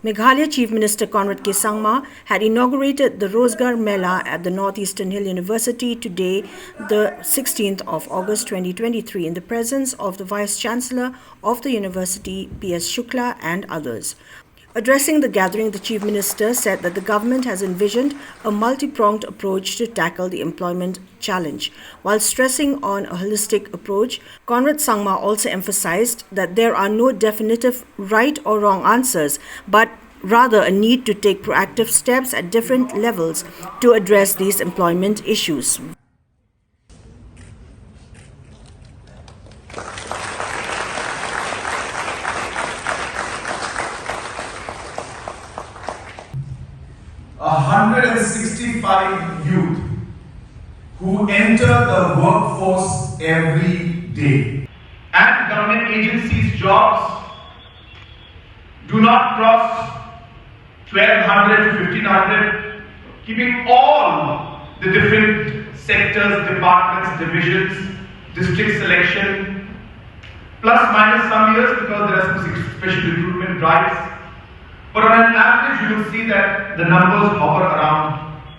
Meghalaya Chief Minister Conrad Sangma had inaugurated the Rozgar Mela at the Northeastern Hill University today, the 16th of August 2023, in the presence of the Vice Chancellor of the University, P.S. Shukla, and others. Addressing the gathering, the Chief Minister said that the government has envisioned a multi-pronged approach to tackle the employment challenge. While stressing on a holistic approach, Conrad Sangma also emphasized that there are no definitive right or wrong answers, but rather a need to take proactive steps at different levels to address these employment issues. 165 youth who enter the workforce every day. And government agencies' jobs do not cross 1200 to 1500, keeping all the different sectors, departments, divisions, district selection, plus minus some years because there are some special recruitment drives. But on an average, you will see that the numbers hover around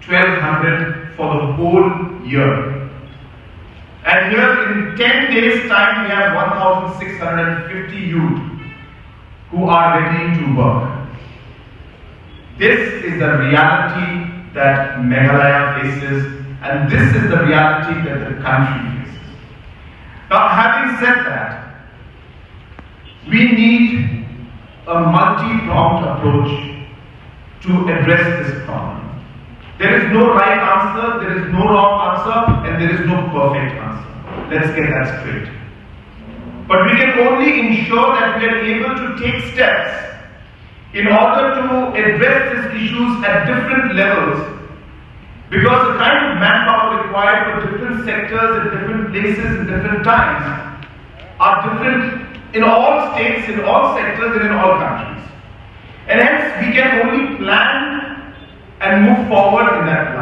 1200 for the whole year. And here in 10 days' time, we have 1650 youth who are ready to work. This is the reality that Meghalaya faces, and this is the reality that the country faces. Now, having said that, we need a multi-pronged approach to address this problem. There is no right answer, there is no wrong answer, and there is no perfect answer. Let's get that straight. But we can only ensure that we are able to take steps in order to address these issues at different levels, because the kind of manpower required for different sectors at different places in different times are different in all states, in all sectors, and in all countries. And hence, we can only plan and move forward in that way.